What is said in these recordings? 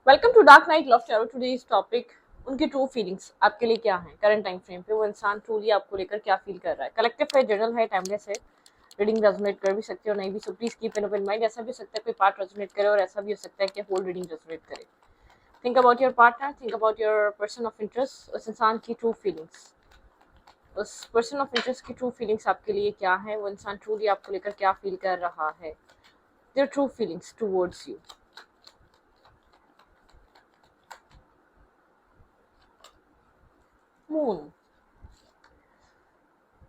Welcome to dark night love tarot. Today's topic उनकी true feelings आपके लिए क्या है करंट टाइम फ्रेम पे। वो इंसान ट्रूली आपको लेकर क्या फील कर रहा है। कलेक्टिव है, जनरल है, टाइमलेस है। रीडिंग रेजोनेट कर भी सकते हो, नहीं भी, so please keep an open mind. ऐसा भी हो सकता है कोई पार्ट रेजोनेट करे और ऐसा भी हो सकता है कि होल रीडिंग रेजोनेट करे। Think about your partner, think about your person of interest. उस इंसान की ट्रू फीलिंग्स, उस पर्सन ऑफ इंटरेस्ट की ट्रू फीलिंग्स आपके लिए क्या है। वो इंसान ट्रूली आपको लेकर क्या फील कर रहा है। Their true feelings towards you. Moon,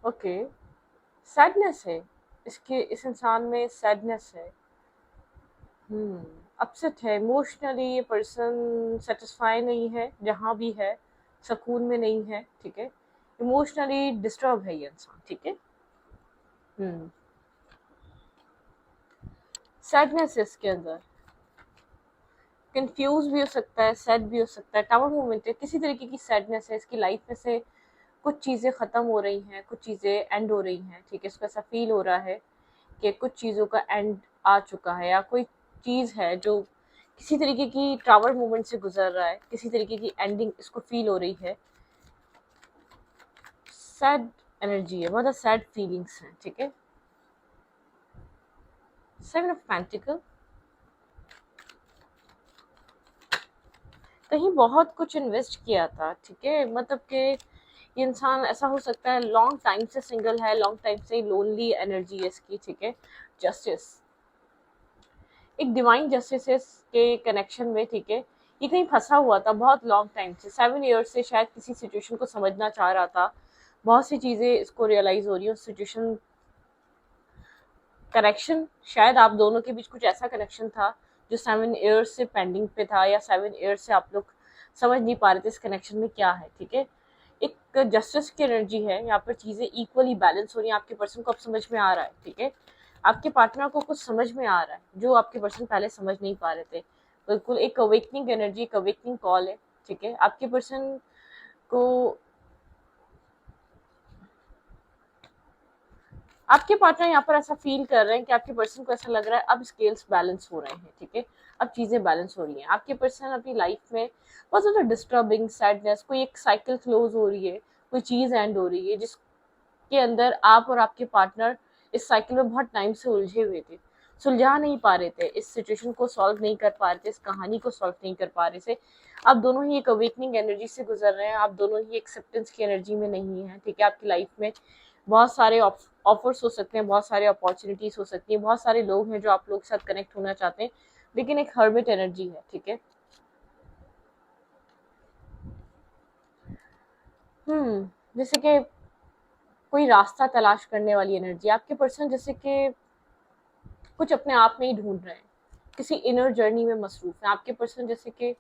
okay. Sadness है, इसके इस इंसान में सैडनेस है। अपसेट है, इमोशनली ये पर्सन सेटिस्फाई नहीं है, जहाँ भी है सुकून में नहीं है, ठीक है। इमोशनली डिस्टर्ब है ये इंसान, ठीक है। सैडनेस है इसके अंदर, कंफ्यूज भी हो सकता है, सैड भी हो सकता है। टावर मूवमेंट है, किसी तरीके की सैडनेस है। इसकी लाइफ में से कुछ चीज़ें ख़त्म हो रही हैं, कुछ चीज़ें एंड हो रही हैं, ठीक है। इसको ऐसा फील हो रहा है कि कुछ चीज़ों का एंड आ चुका है, या कोई चीज़ है जो किसी तरीके की टावर मूवमेंट से गुजर रहा है, किसी तरीके की एंडिंग इसको फील हो रही है। सैड एनर्जी है, बहुत सैड फीलिंग्स हैं, ठीक है। सेवन ऑफ पेंटिकल, कहीं बहुत कुछ इन्वेस्ट किया था, ठीक है। मतलब कि ये इंसान ऐसा हो सकता है लॉन्ग टाइम से सिंगल है, लॉन्ग टाइम से लोनली एनर्जी है इसकी, ठीक है। जस्टिस, एक डिवाइन जस्टिस के कनेक्शन में, ठीक है। ये कहीं फंसा हुआ था बहुत लॉन्ग टाइम से, 7 ईयर्स से शायद किसी सिचुएशन को समझना चाह रहा था। बहुत सी चीज़ें इसको रियलाइज हो रही है उस सिचुएशन। कनेक्शन, शायद आप दोनों के बीच कुछ ऐसा कनेक्शन था जो 7 ईयर्स से पेंडिंग पे था, या 7 ईयर्स से आप लोग समझ नहीं पा रहे थे इस कनेक्शन में क्या है, ठीक है। एक जस्टिस की एनर्जी है यहाँ पर, चीज़ें इक्वली बैलेंस हो रही हैं। आपके पर्सन को अब समझ में आ रहा है, ठीक है। आपके पार्टनर को कुछ समझ में आ रहा है जो आपके पर्सन पहले समझ नहीं पा रहे थे। बिल्कुल एक अवेकनिंग एनर्जी, एक अवेकनिंग कॉल है, ठीक है। आपके पर्सन को, आपके पार्टनर यहाँ पर ऐसा फील कर रहे हैं कि आपके पर्सन को ऐसा लग रहा है अब स्केल्स बैलेंस हो रहे हैं, ठीक है। अब चीज़ें बैलेंस हो रही हैं। आपके पर्सन अपनी लाइफ में बहुत ज़्यादा डिस्टर्बिंग सैडनेस, कोई एक साइकिल क्लोज हो रही है, कोई चीज़ एंड हो रही है जिसके अंदर आप और आपके पार्टनर इस साइकिल में बहुत टाइम से उलझे हुए थे, सुलझा नहीं पा रहे थे, इस सिचुएशन को सॉल्व नहीं कर पा रहे थे, इस कहानी को सॉल्व नहीं कर पा रहे थे। आप दोनों ही एक अवेकनिंग एनर्जी से गुजर रहे हैं, आप दोनों ही एक्सेप्टेंस की एनर्जी में नहीं है, ठीक है। आपकी लाइफ में बहुत सारे ऑफर्स हो सकते हैं, बहुत सारे अपॉर्चुनिटीज हो सकती हैं, बहुत सारे लोग हैं जो आप लोग के साथ कनेक्ट होना चाहते हैं, लेकिन एक हर्मिट एनर्जी है, ठीक है। जैसे कि कोई रास्ता तलाश करने वाली एनर्जी। आपके पर्सन जैसे कि कुछ अपने आप में ही ढूंढ रहे हैं, किसी इनर जर्नी में मसरूफ है। आपके पर्सन जैसे कि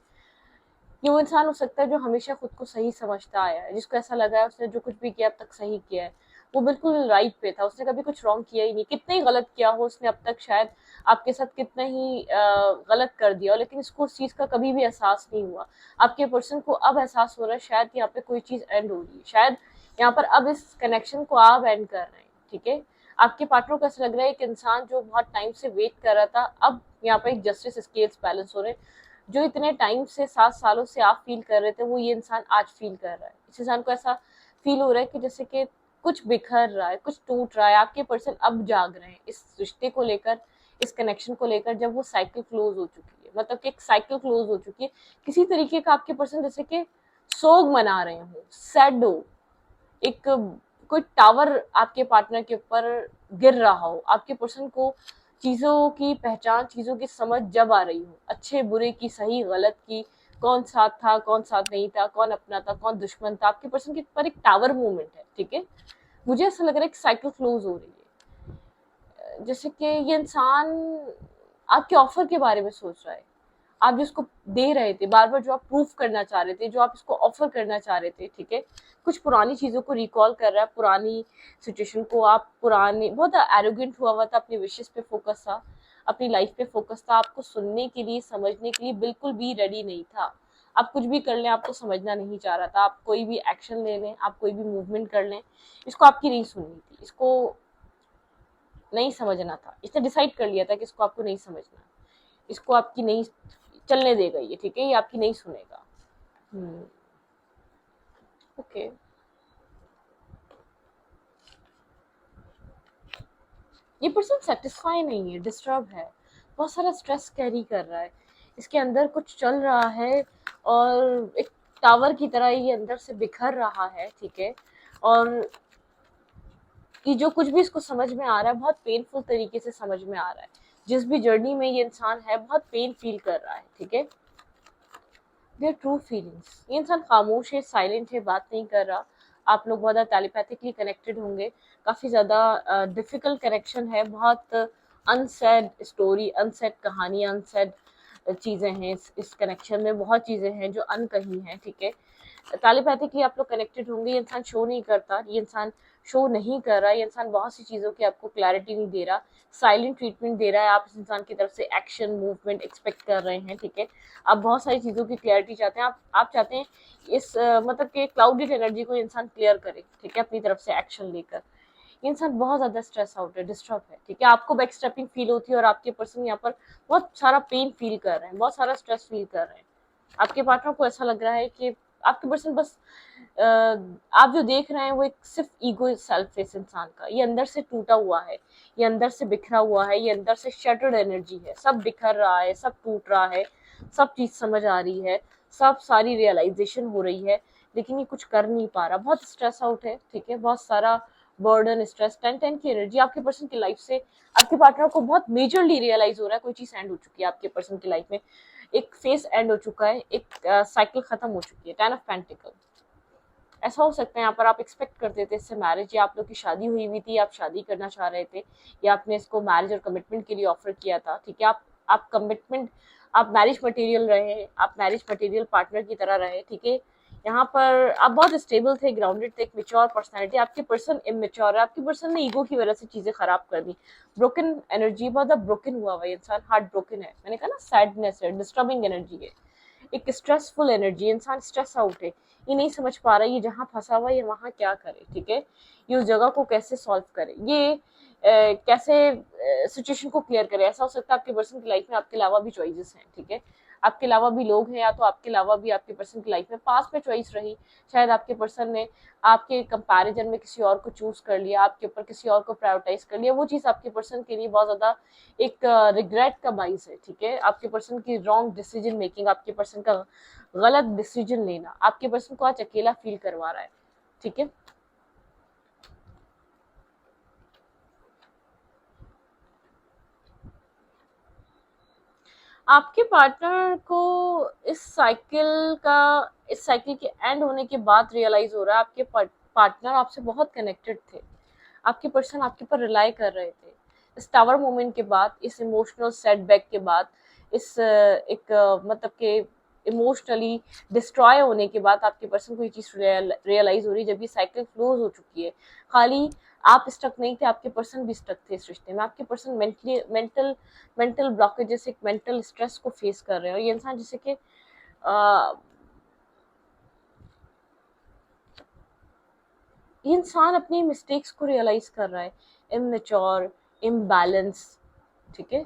ये वो इंसान हो सकता है जो हमेशा खुद को सही समझता आया है, जिसको ऐसा लगा है उसने जो कुछ भी किया अब तक सही किया है, वो बिल्कुल राइट पे था, उसने कभी कुछ रॉन्ग किया ही नहीं। कितना ही गलत किया हो उसने अब तक, शायद आपके साथ कितना ही गलत कर दिया हो, लेकिन इसको उस चीज़ का कभी भी एहसास नहीं हुआ। आपके पर्सन को अब एहसास हो रहा है शायद यहाँ पे कोई चीज़ एंड हो रही है, शायद यहाँ पर अब इस कनेक्शन को आप एंड कर रहे हैं, ठीक है। आपके पार्टनर को ऐसा लग रहा है एक इंसान जो बहुत टाइम से वेट कर रहा था, अब यहाँ पर एक जस्टिस स्केल्स बैलेंस हो रहे हैं। जो इतने टाइम से 7 सालों से आप फील कर रहे थे, वो ये इंसान आज फील कर रहा है। इस इंसान को ऐसा फील हो रहा है कि जैसे कि कुछ बिखर रहा है, कुछ टूट रहा है। आपके पर्सन अब जाग रहे हैं इस रिश्ते को लेकर, इस कनेक्शन को लेकर, जब वो साइकिल क्लोज हो चुकी है, मतलब कि एक साइकिल क्लोज हो चुकी है। किसी तरीके का आपके पर्सन जैसे कि सोग मना रहे हो, सैड हो, एक कोई टावर आपके पार्टनर के ऊपर गिर रहा हो। आपके पर्सन को चीज़ों की पहचान, चीज़ों की समझ जब आ रही हो, अच्छे बुरे की, सही गलत की, कौन साथ था कौन साथ नहीं था, कौन अपना था कौन दुश्मन था, आपके पर्सन के ऊपर एक टावर मूवमेंट है, ठीक है। मुझे ऐसा लग रहा है कि साइकिल क्लोज हो रही है। जैसे कि ये इंसान आपके ऑफर के बारे में सोच रहा है, आप जिसको दे रहे थे बार बार, जो आप प्रूफ करना चाह रहे थे, जो आप इसको ऑफर करना चाह रहे थे, ठीक है। कुछ पुरानी चीज़ों को रिकॉल कर रहा है, पुरानी सिचुएशन को। आप पुराने बहुत एरोगेंट हुआ था, अपने विशेष पे फोकस था, अपनी लाइफ पे फोकस था, आपको सुनने के लिए, समझने के लिए बिल्कुल भी रेडी नहीं था। आप कुछ भी कर लें, आपको समझना नहीं चाह रहा था। आप कोई भी एक्शन ले लें, आप कोई भी मूवमेंट कर लें, इसको आपकी नहीं सुननी थी, इसको नहीं समझना था। इसने डिसाइड कर लिया था कि इसको आपको नहीं समझना, इसको आपकी नहीं चलने देगा ये, ठीक है, ये आपकी नहीं सुनेगा। ओके, ये पर्सन सेटिस्फाई नहीं है, डिस्टर्ब है, बहुत सारा स्ट्रेस कैरी कर रहा है, इसके अंदर कुछ चल रहा है और एक टावर की तरह ये अंदर से बिखर रहा है, ठीक है, और ये जो कुछ भी इसको समझ में आ रहा है बहुत पेनफुल तरीके से समझ में आ रहा है। जिस भी जर्नी में ये इंसान है बहुत पेन फील कर रहा है, ठीक है। देयर ट्रू फीलिंग्स, ये इंसान खामोश है, साइलेंट है, बात नहीं कर रहा। आप लोग बहुत ज़्यादा टेलीपैथिकली कनेक्टेड होंगे, काफ़ी ज़्यादा डिफिकल्ट कनेक्शन है, बहुत अनसेड स्टोरी, अनसेड कहानी, अनसेड चीज़ें हैं इस कनेक्शन में, बहुत चीज़ें हैं जो अनकही हैं, ठीक है। टेलीपैथिकली आप लोग कनेक्टेड होंगे, ये इंसान शो नहीं करता, ये इंसान शो नहीं कर रहा है, ये इंसान बहुत सी चीज़ों की आपको क्लैरिटी नहीं दे रहा, साइलेंट ट्रीटमेंट दे रहा है, आप इस इंसान की तरफ से एक्शन मूवमेंट एक्सपेक्ट कर रहे हैं, ठीक है। आप बहुत सारी चीज़ों की क्लैरिटी चाहते हैं, आप चाहते हैं इस मतलब कि क्लाउडेड एनर्जी को इंसान क्लियर करे, ठीक है, अपनी तरफ से एक्शन लेकर। ये इंसान बहुत ज़्यादा स्ट्रेस आउट है, डिस्टर्ब है, ठीक है, आपको बैक स्टेपिंग फील होती है और आपके पर्सन यहाँ पर बहुत सारा पेन फील कर रहे हैं, बहुत सारा स्ट्रेस फील कर रहे हैं। आपके पार्टनर को ऐसा लग रहा है कि आपके पर्सन बस आप जो देख रहे हैं वो एक सिर्फ ईगो सेल्फ है इस इंसान का, ये अंदर से टूटा हुआ है, ये अंदर से बिखरा हुआ है, ये अंदर से शटर्ड एनर्जी है, सब बिखर रहा है, सब टूट रहा है, सब चीज समझ आ रही है, सब सारी रियलाइजेशन हो रही है, लेकिन ये कुछ कर नहीं पा रहा, बहुत स्ट्रेस आउट है, ठीक है, बहुत सारा बर्डन, स्ट्रेस, 10 की एनर्जी आपके पर्सन की लाइफ से आपके पार्टनर को बहुत मेजरली रियलाइज हो रहा है, कोई चीज एंड हो चुकी है आपके पर्सन की लाइफ में, एक फेस एंड हो चुका है, एक साइकिल खत्म हो चुकी है, 10 ऑफ पेंटिकल। ऐसा हो सकता है यहाँ पर आप एक्सपेक्ट करते थे इससे मैरिज, या आप लोग की शादी हुई हुई थी, आप शादी करना चाह रहे थे, या आपने इसको मैरिज और कमिटमेंट के लिए ऑफर किया था, ठीक है, आप कमिटमेंट, आप मैरिज मटेरियल रहे, आप मैरिज मटेरियल पार्टनर की तरह रहे, ठीक है। यहाँ पर आप बहुत स्टेबल थे, ग्राउंडेड थे, एक मेच्योर पर्सनैलिटी, आपके पर्सन इमेच्योर है, आपके पर्सन ने ईगो की वजह से चीजें खराब कर दी, ब्रोकन एनर्जी, बहुत ब्रोकन हुआ हुआ इंसान, हार्ट ब्रोकन है, मैंने कहा ना, सैडनेस है, डिस्टर्बिंग एनर्जी है, एक स्ट्रेसफुल एनर्जी, इंसान स्ट्रेस आउट है, ये नहीं समझ पा रहा है ये जहाँ फंसा हुआ है ये वहाँ क्या करे, ठीक है, ये उस जगह को कैसे सॉल्व करे, ये कैसे सिचुएशन को क्लियर करे। ऐसा हो सकता है आपके पर्सन की लाइफ में आपके अलावा भी चॉइसेस हैं, ठीक है, आपके अलावा भी लोग हैं, या तो आपके अलावा भी आपके पर्सन की लाइफ में पास में चॉइस रही, शायद आपके पर्सन ने आपके कंपैरिजन में किसी और को चूज कर लिया, आपके ऊपर किसी और को प्रायोरिटाइज कर लिया, वो चीज़ आपके पर्सन के लिए बहुत ज़्यादा एक रिग्रेट का बाइस है, ठीक है, आपके पर्सन की रॉन्ग डिसीजन मेकिंग, आपके पर्सन का गलत डिसीजन लेना आपके पर्सन को आज अकेला फील करवा रहा है, ठीक है। आपके पार्टनर को इस साइकिल के एंड होने के बाद रियलाइज हो रहा है आपके पार्टनर आपसे बहुत कनेक्टेड थे, आपके पर्सन आपके पर रिलाई कर रहे थे, इस टावर मोमेंट के बाद, इस इमोशनल सेटबैक के बाद, इस एक मतलब के इमोशनली डिस्ट्रॉय होने के बाद आपके पर्सन को ये चीज़ रियलाइज हो रही है, जब ये साइकिल क्लोज हो चुकी है। खाली आप स्टक नहीं थे, आपके पर्सन भी स्टक थे इस रिश्ते में, आपके पर्सन मेंटल ब्लॉकेजेस, एक मेंटल स्ट्रेस को फेस कर रहे हैं, और ये इंसान जैसे कि ये इंसान अपनी मिस्टेक्स को रियलाइज कर रहा है, इमेच्योर, इम्बैलेंस, ठीक है।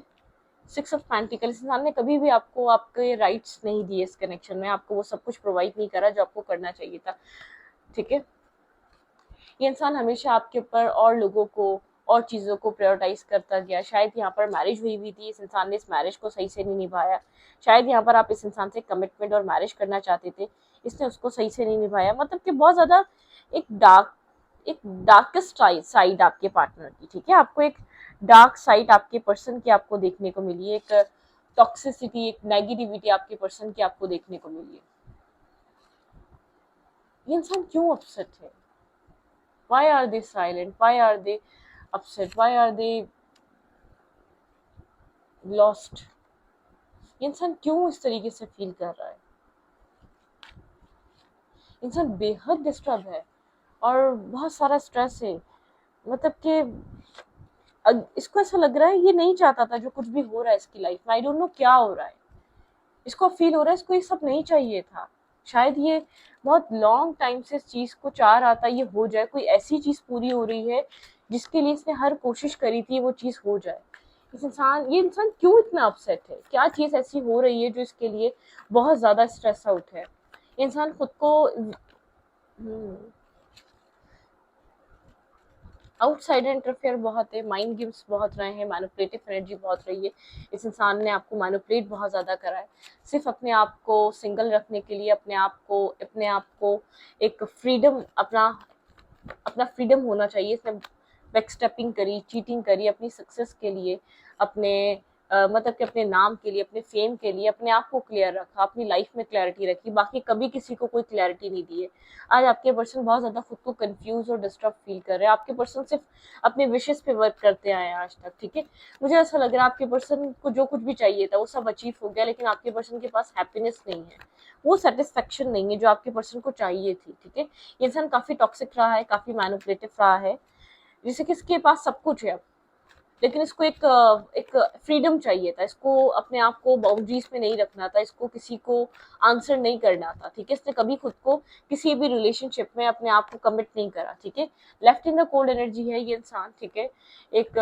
6 ऑफ पेंटिकल, इस इंसान ने कभी भी आपको आपके राइट्स नहीं दिए इस कनेक्शन में, आपको वो सब कुछ प्रोवाइड नहीं करा जो आपको करना चाहिए था, ठीक है। ये इंसान हमेशा आपके ऊपर और लोगों को और चीज़ों को प्रायोरिटाइज करता गया, शायद यहाँ पर मैरिज हुई हुई थी, इस इंसान ने इस मैरिज को सही से नहीं निभाया, शायद यहाँ पर आप इस इंसान से कमिटमेंट और मैरिज करना चाहते थे, इसने उसको सही से नहीं निभाया, मतलब कि बहुत ज़्यादा एक डार्केस्ट साइड आपके पार्टनर की, ठीक है, आपको एक डार्क साइड आपके पर्सन की आपको देखने को मिली है, एक टॉक्सिसिटी, एक नेगेटिविटी आपके पर्सन की आपको देखने को मिली है। ये इंसान क्यों अपसेट है? Why are they silent? Why are they upset? Why are they lost? ये इंसान क्यों इस तरीके से फील कर रहा है? इंसान बेहद डिस्टर्ब है और बहुत सारा स्ट्रेस है, मतलब कि इसको ऐसा लग रहा है ये नहीं चाहता था जो कुछ भी हो रहा है इसकी लाइफ में, आई डोंट नो क्या हो रहा है, इसको फील हो रहा है इसको ये सब नहीं चाहिए था, शायद ये बहुत लॉन्ग टाइम से इस चीज़ को चाह रहा था ये हो जाए, कोई ऐसी चीज़ पूरी हो रही है जिसके लिए इसने हर कोशिश करी थी वो चीज़ हो जाए। ये इंसान क्यों इतना अपसेट है, क्या चीज़ ऐसी हो रही है जो इसके लिए बहुत ज़्यादा स्ट्रेस आउट है। इंसान खुद को आउटसाइडर इंटरफेयर बहुत है, माइंड गेम्स बहुत रहे हैं, मैनिपुलेटिव एनर्जी बहुत रही है। इस इंसान ने आपको मैनिपुलेट बहुत ज़्यादा करा है, सिर्फ अपने आप को सिंगल रखने के लिए, अपने आप को एक फ्रीडम, अपना अपना फ्रीडम होना चाहिए। इसने बैकस्टेपिंग करी, चीटिंग करी अपनी सक्सेस के लिए, अपने मतलब कि अपने नाम के लिए, अपने फेम के लिए, अपने आप को क्लियर रखा, अपनी लाइफ में क्लैरिटी रखी, बाकी कभी किसी को कोई क्लैरिटी नहीं दी है। आज आपके पर्सन बहुत ज़्यादा खुद को कंफ्यूज और डिस्टर्ब फील कर रहे हैं। आपके पर्सन सिर्फ अपने विशेष पे वर्क करते आए हैं आज तक, ठीक है। मुझे ऐसा लग रहा है आपके पर्सन को जो कुछ भी चाहिए था वो सब अचीव हो गया, लेकिन आपके पर्सन के पास हैप्पीनेस नहीं है, वो सेटिस्फेक्शन नहीं है जो आपके पर्सन को चाहिए थी, ठीक है। ये इंसान काफ़ी टॉक्सिक रहा है, काफ़ी मैनिपुलेटिव रहा है, जैसे कि इसके पास सब कुछ है, लेकिन इसको एक फ्रीडम चाहिए था, इसको अपने आप को बाउंड्रीज में नहीं रखना था, इसको किसी को आंसर नहीं करना था, ठीक है। इसने कभी खुद को किसी भी रिलेशनशिप में अपने आप को कमिट नहीं करा, ठीक है। Left in the cold energy है ये इंसान, ठीक है। एक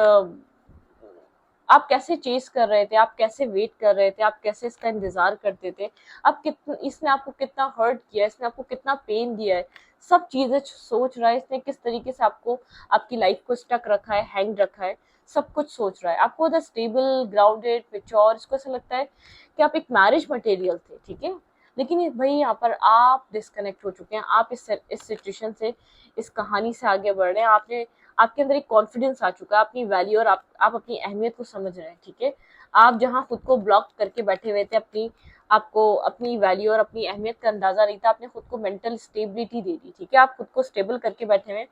आप कैसे चेस कर रहे थे, आप कैसे वेट कर रहे थे, आप कैसे इसका इंतजार करते थे, आप कितना, इसने आपको कितना हर्ट किया, इसने आपको कितना पेन दिया है, सब चीजें सोच रहा है इसने, किस तरीके से आपको आपकी लाइफ को स्टक रखा है, हैंग रखा है, सब कुछ सोच रहा है। आपको द स्टेबल, ग्राउंडेड, मेच्योर, इसको ऐसा लगता है कि आप एक मैरिज मटेरियल थे, ठीक है। लेकिन भाई यहाँ पर आप डिस्कनेक्ट हो चुके हैं, आप इस सिचुएशन से, इस कहानी से आगे बढ़ रहे हैं। आपके अंदर एक कॉन्फिडेंस आ चुका है अपनी वैल्यू और आप अपनी अहमियत को समझ रहे हैं, ठीक है। आप जहाँ खुद को ब्लॉक करके बैठे हुए थे, आपको अपनी वैल्यू और अपनी अहमियत का अंदाजा नहीं था, आपने खुद को मेंटल स्टेबिलिटी दे दी, ठीक है। आप खुद को स्टेबल करके बैठे हुए,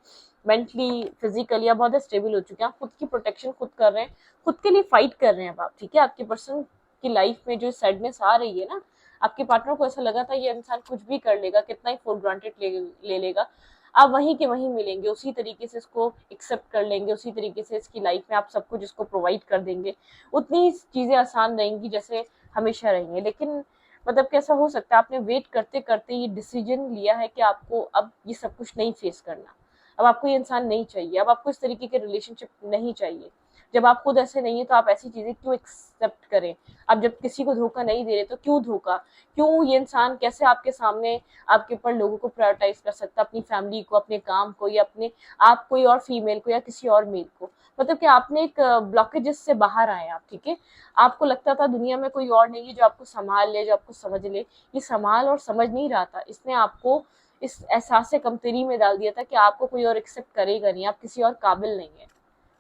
मेंटली, फिजिकली आप बहुत स्टेबल हो चुके हैं, आप खुद की प्रोटेक्शन खुद कर रहे हैं, खुद के लिए फाइट कर रहे हैं अब आप, ठीक है। आपके पर्सन की लाइफ में जो सैडनेस आ रही है ना, आपके पार्टनर को ऐसा लगा था ये इंसान कुछ भी कर लेगा, कितना ही फॉर ग्रांटेड ले लेगा, आप वहीं के वहीं मिलेंगे, उसी तरीके से इसको एक्सेप्ट कर लेंगे, उसी तरीके से इसकी लाइफ में आप सब कुछ इसको प्रोवाइड कर देंगे, उतनी चीज़ें आसान रहेंगी जैसे हमेशा रहेंगे। लेकिन मतलब कैसा हो सकता है, आपने वेट करते करते ये डिसीजन लिया है कि आपको अब ये सब कुछ नहीं फेस करना, अब आपको ये इंसान नहीं चाहिए, अब आपको इस तरीके के रिलेशनशिप नहीं चाहिए। जब आप खुद ऐसे नहीं है तो आप ऐसी चीज़ें क्यों एक्सेप्ट करें। आप जब किसी को धोखा नहीं दे रहे तो क्यों धोखा, क्यों ये इंसान कैसे आपके सामने, आपके ऊपर लोगों को प्रायोरिटाइज कर सकता, अपनी फैमिली को, अपने काम को, या अपने आप कोई और फीमेल को या किसी और मेल को। मतलब कि आपने एक ब्लॉकेजेस से बाहर आए आप, ठीक है। आपको लगता था दुनिया में कोई और नहीं है जो आपको संभाल ले, जो आपको समझ ले, ये संभाल और समझ नहीं रहा था, इसने आपको इस एहसास से कमतरी में डाल दिया था कि आपको कोई और एक्सेप्ट करेगा नहीं, आप किसी और काबिल नहीं है।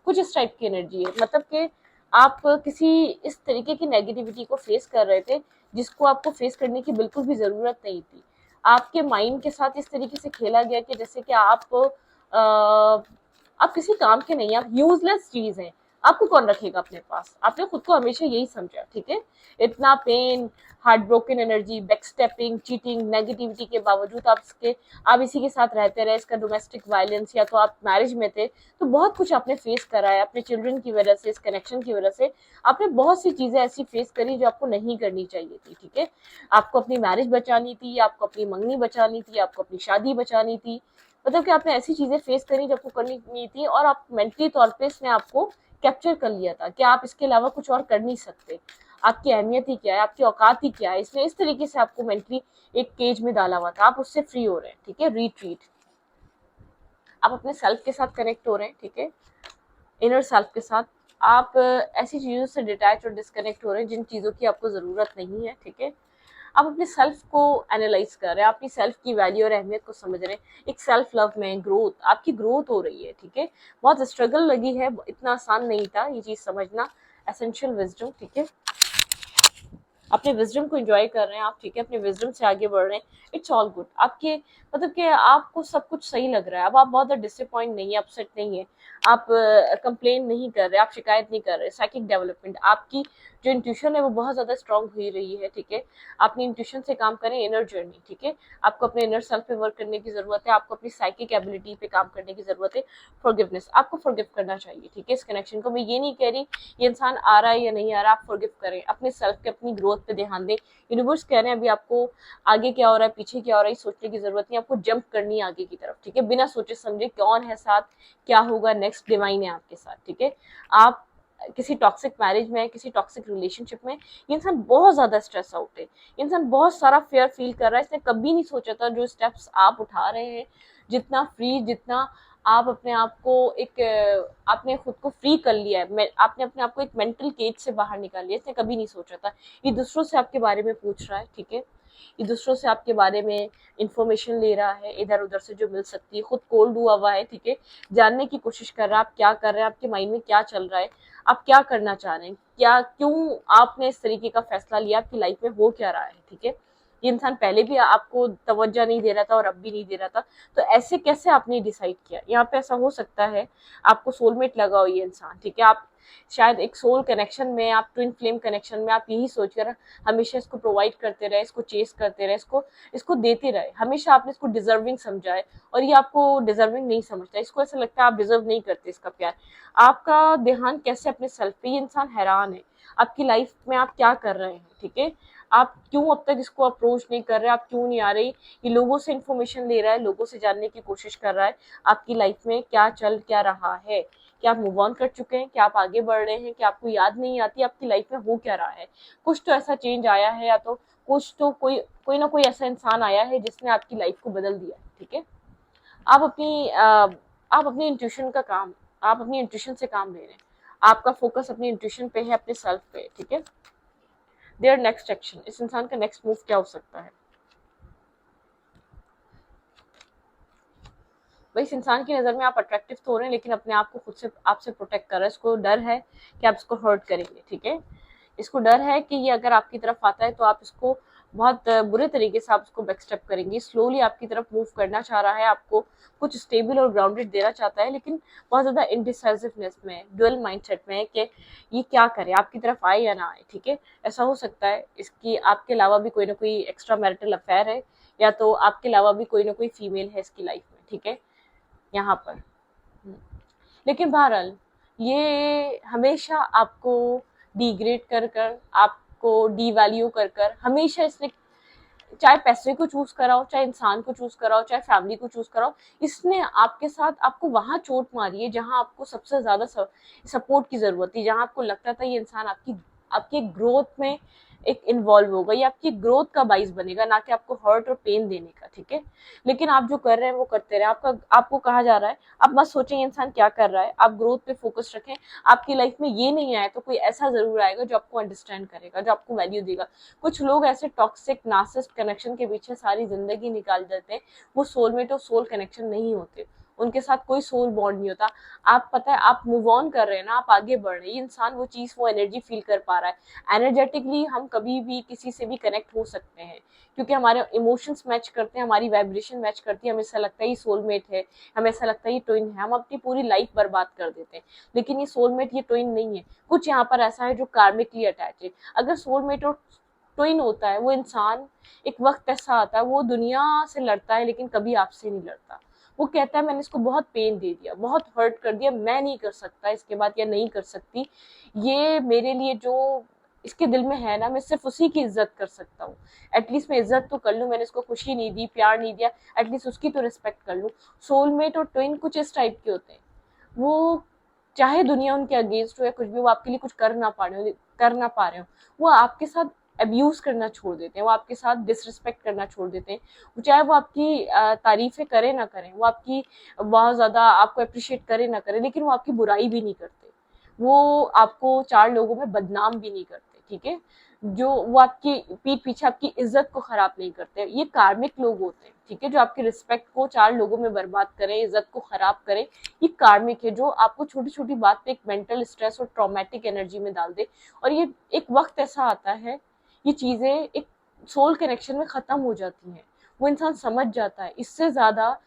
कुछ इस टाइप की एनर्जी है, मतलब कि आप किसी इस तरीके की नेगेटिविटी को फेस कर रहे थे जिसको आपको फेस करने की बिल्कुल भी ज़रूरत नहीं थी। आपके माइंड के साथ इस तरीके से खेला गया कि जैसे कि आप किसी काम के नहीं, आप यूजलेस चीज़ हैं, आपको कौन रखेगा अपने पास। आपने खुद को हमेशा यही समझा, ठीक है। इतना pain, heart broken energy, backstepping, cheating, negativity के बावजूद आप इसी के साथ रहते रहे, इसका डोमेस्टिक वायलेंस, या तो आप मैरिज में थे तो बहुत कुछ आपने फेस करा है अपने चिल्ड्रन की वजह से, इस कनेक्शन की वजह से आपने बहुत सी चीजें ऐसी फेस करी जो आपको नहीं करनी चाहिए थी, ठीक है। आपको अपनी मैरिज बचानी थी, आपको अपनी मंगनी बचानी थी, आपको अपनी शादी बचानी थी, मतलब कि आपने ऐसी चीजें फेस करी जो आपको करनी नहीं थी, और आप मेंटली तौर पे इसने आपको कैप्चर कर लिया था कि आप इसके अलावा कुछ और कर नहीं सकते, आपकी अहमियत ही क्या है, आपकी औकात ही क्या है। इसने इस तरीके से आपको मेंटली एक केज में डाला हुआ था, आप उससे फ्री हो रहे हैं, ठीक है। रिट्रीट, आप अपने सेल्फ के साथ कनेक्ट हो रहे हैं, ठीक है, इनर सेल्फ के साथ। आप ऐसी चीज़ों से डिटैच और डिस्कनेक्ट हो रहे हैं जिन चीज़ों की आपको ज़रूरत नहीं है, ठीक है। आप अपने सेल्फ को एनालाइज कर रहे हैं, अपनी सेल्फ की वैल्यू और अहमियत को समझ रहे हैं। एक सेल्फ लव में ग्रोथ, आपकी ग्रोथ हो रही है, ठीक है। बहुत स्ट्रगल लगी है, इतना आसान नहीं था ये चीज़ समझना। एसेंशियल विजडम, ठीक है, अपने विजडम को एंजॉय कर रहे हैं आप, ठीक है, अपने विजडम से आगे बढ़ रहे हैं। It's all good. आपके मतलब कि आपको सब कुछ सही लग रहा है, अब आप बहुत डिसअपॉइंट नहीं है, अपसेट नहीं है, आप कंप्लेन नहीं कर रहे, आप शिकायत नहीं कर रहे। साइकिक डेवलपमेंट, आपकी जो इंट्यूशन है वो बहुत ज़्यादा स्ट्रांग हुई रही है, ठीक है। अपनी इंट्यूशन से काम करें, इनर जर्नी, ठीक है। आपको अपने इनर सेल्फ पे वर्क करने की ज़रूरत है, आपको अपनी साइकिक एबिलिटी पे काम करने की ज़रूरत है। फॉरगिवनेस, आपको फॉरगिव करना चाहिए, ठीक है। इस कनेक्शन को मैं ये नहीं कह रही ये इंसान आ रहा है या नहीं आ रहा, आप फॉरगिव करें, अपने सेल्फ के, अपनी ग्रोथ पे ध्यान दें। यूनिवर्स कह रहे हैं अभी आपको आगे क्या हो रहा है, पीछे क्या हो रहा है, सोचने की जरूरत नहीं, आपको जंप करनी है आगे की तरफ, ठीक है। बिना सोचे समझे कौन है साथ, क्या होगा नेक्स्ट, डिवाइन है आपके साथ, ठीक है। आप किसी टॉक्सिक मैरिज में, किसी टॉक्सिक रिलेशनशिप में, ये इंसान बहुत ज़्यादा स्ट्रेस आउट है, ये इंसान बहुत सारा फेयर फील कर रहा है। इसने कभी नहीं सोचा था जो स्टेप्स आप उठा रहे हैं, जितना फ्री, जितना आप अपने आप को एक आपने खुद को फ्री कर लिया है, आपने अपने आप को एक मेंटल केज से बाहर निकाल लिया, इसने कभी नहीं सोचा था। ये दूसरों से आपके बारे में पूछ रहा है, ठीक है, ये दूसरों से आपके बारे में इंफॉर्मेशन ले रहा है इधर उधर से जो मिल सकती है, खुद कोल्ड हुआ है, ठीक है, जानने की कोशिश कर रहा है आप क्या कर रहे हैं, आपके माइंड में क्या चल रहा है, आप क्या करना चाह रहे हैं, क्या क्यों आपने इस तरीके का फैसला लिया, आपकी लाइफ में हो क्या रहा है, ठीक है। ये इंसान पहले भी आपको तवज्जो नहीं दे रहा था और अब भी नहीं दे रहा था, तो ऐसे कैसे आपने डिसाइड किया। यहाँ पे ऐसा हो सकता है आपको सोलमेट लगा हो ये इंसान, ठीक है, आप शायद एक सोल कनेक्शन में, आप ट्विन फ्लेम कनेक्शन में, आप यही सोचकर हमेशा इसको प्रोवाइड करते रहे, इसको चेस करते रहे, इसको देते रहे, हमेशा आपने इसको डिजर्विंग समझा है, और ये आपको डिजर्विंग नहीं समझता, इसको ऐसा लगता है आप डिजर्व नहीं करते इसका प्यार। आपका ध्यान कैसे अपने सेल्फ पे, ये इंसान हैरान है आपकी लाइफ में आप क्या कर रहे हैं, ठीक है, आप क्यों अब तक इसको अप्रोच नहीं कर रहे, आप क्यों नहीं आ रही, ये लोगों से इन्फॉर्मेशन ले रहा है, लोगों से जानने की कोशिश कर रहा है आपकी लाइफ में क्या चल क्या रहा है, क्या आप मूव ऑन कर चुके हैं, क्या आप आगे बढ़ रहे हैं, क्या आपको याद नहीं आती आपकी लाइफ में हो क्या रहा है। कुछ तो ऐसा चेंज आया है, या तो कुछ तो कोई ना कोई ऐसा इंसान आया है जिसने आपकी लाइफ को बदल दिया है, ठीक है। आप अपनी आप अपनी इंट्यूशन का काम, आप अपनी इंट्यूशन से काम ले रहे हैं, आपका फोकस अपनी इंट्यूशन पे है, अपने सेल्फ पे, ठीक है। देयर नेक्स्ट एक्शन, इस इंसान का नेक्स्ट मूव क्या हो सकता है। भाई इस इंसान की नज़र में आप अट्रैक्टिव तो हो रहे हैं, लेकिन अपने आप को खुद से आपसे प्रोटेक्ट कर रहा है, इसको डर है कि आप इसको हर्ट करेंगे, ठीक है, इसको डर है कि ये अगर आपकी तरफ आता है तो आप इसको बहुत बुरे तरीके से आप उसको बैकस्टेप करेंगे, स्लोली आपकी तरफ मूव करना चाह रहा है, आपको कुछ स्टेबल और ग्राउंडेड देना चाहता है, लेकिन बहुत ज़्यादा इनडिसाइसिवनेस में, डुअल माइंडसेट में है कि ये क्या करे, आपकी तरफ आए या ना आए, ठीक है। ऐसा हो सकता है इसकी आपके अलावा भी कोई ना कोई एक्स्ट्रा मैरिटल अफेयर है, या तो आपके अलावा भी कोई ना कोई फीमेल है इसकी लाइफ में, ठीक है, यहाँ पर। लेकिन बहरहाल ये हमेशा आपको डिग्रेड कर कर, आपको डीवैल्यू कर कर, हमेशा इसने चाहे पैसे को चूज करा हो, चाहे इंसान को चूज करा हो, चाहे फैमिली को चूज करा हो, इसने आपके साथ आपको वहां चोट मारी है जहां आपको सबसे ज्यादा सपोर्ट की जरूरत थी, जहां आपको लगता था ये इंसान आपकी आपके ग्रोथ में एक इन्वॉल्व होगा, ये आपकी ग्रोथ का बाइस बनेगा, ना कि आपको हर्ट और पेन देने का, ठीक है। लेकिन आप जो कर रहे हैं वो करते रहे, आपको कहा जा रहा है आप मत सोचें इंसान क्या कर रहा है, आप ग्रोथ पे फोकस रखें, आपकी लाइफ में ये नहीं आया तो कोई ऐसा जरूर आएगा जो आपको अंडरस्टैंड करेगा, जो आपको वैल्यू देगा। कुछ लोग ऐसे टॉक्सिक नार्सिसिस्ट कनेक्शन के पीछे सारी जिंदगी निकाल देते हैं, वो सोलमेट और सोल कनेक्शन नहीं होते, उनके साथ कोई सोल बॉन्ड नहीं होता। आप पता है आप मूव ऑन कर रहे हैं ना, आप आगे बढ़ रहे हैं, ये इंसान वो चीज, वो एनर्जी फील कर पा रहा है। एनर्जेटिकली हम कभी भी किसी से भी कनेक्ट हो सकते हैं, क्योंकि हमारे इमोशंस मैच करते हैं, हमारी वाइब्रेशन मैच करती है, हमें ऐसा लगता है ये सोलमेट है, हमें ऐसा लगता है ये ट्विन है, हम अपनी पूरी लाइफ बर्बाद कर देते हैं। लेकिन ये सोलमेट, ये ट्विन नहीं है, कुछ यहाँ पर ऐसा है जो कार्मिकली अटैच है। अगर सोलमेट और ट्विन होता है, वो इंसान एक वक्त ऐसा आता है वो दुनिया से लड़ता है लेकिन कभी आपसे नहीं लड़ता, वो कहता है मैंने इसको बहुत पेन दे दिया, बहुत हर्ट कर दिया, मैं नहीं कर सकता इसके बाद, या नहीं कर सकती, ये मेरे लिए जो इसके दिल में है ना, मैं सिर्फ उसी की इज्जत कर सकता हूँ, एटलीस्ट मैं इज्जत तो कर लूँ, मैंने इसको खुशी नहीं दी, प्यार नहीं दिया, एटलीस्ट उसकी तो रिस्पेक्ट कर लूँ। सोलमेट और ट्विन कुछ इस टाइप के होते हैं, वो चाहे दुनिया उनके अगेंस्ट हो या कुछ भी, वो आपके लिए कुछ कर ना पा रहे हो, वो आपके साथ अब्यूज करना छोड़ देते हैं, वो आपके साथ डिसरिस्पेक्ट करना छोड़ देते हैं, चाहे वो आपकी तारीफें करे ना करें, वो आपकी बहुत ज्यादा आपको अप्रिशिएट करे ना करे, लेकिन वो आपकी बुराई भी नहीं करते, वो आपको चार लोगों में बदनाम भी नहीं करते, ठीक है, जो वो आपकी पीठ पीछे आपकी इज्जत को खराब नहीं करते, ये कार्मिक लोग होते हैं, ठीक है, जो आपकी रिस्पेक्ट को चार लोगों में बर्बाद करें, इज्जत को खराब करें, ये कार्मिक है, जो आपको छोटी छोटी बात पे एक मेंटल स्ट्रेस और ट्रॉमेटिक एनर्जी में डाल दे। और ये एक वक्त ऐसा आता है, ये चीजें एक सोल कनेक्शन में खत्म हो जाती हैं, वो इंसान समझ जाता है इससे ज्यादा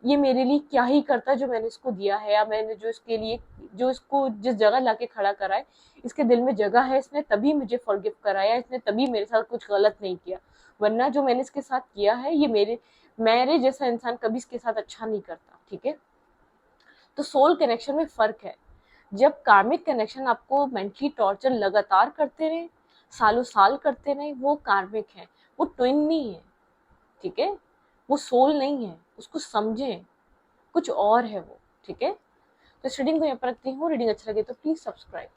ये मेरे लिए क्या ही करता है जो मैंने इसको दिया है, या मैंने जो इसके लिए, जो इसको जिस जगह लाके खड़ा करा है, इसके दिल में जगह है, इसने तभी मुझे फॉरगिव कराया, इसने तभी मेरे साथ कुछ गलत नहीं किया, वरना जो मैंने इसके साथ किया है, ये मेरे जैसा इंसान कभी इसके साथ अच्छा नहीं करता, ठीक है। तो सोल कनेक्शन में फर्क है, जब कार्मिक कनेक्शन आपको मेंटली टॉर्चर लगातार करते रहे, सालों साल करते रहे, वो कार्मिक है, वो ट्विन नहीं है, ठीक है, वो सोल नहीं है, उसको समझें, कुछ और है वो, ठीक है। तो इस रीडिंग को यहाँ पर रखती हूँ, रीडिंग अच्छा लगे तो प्लीज सब्सक्राइब।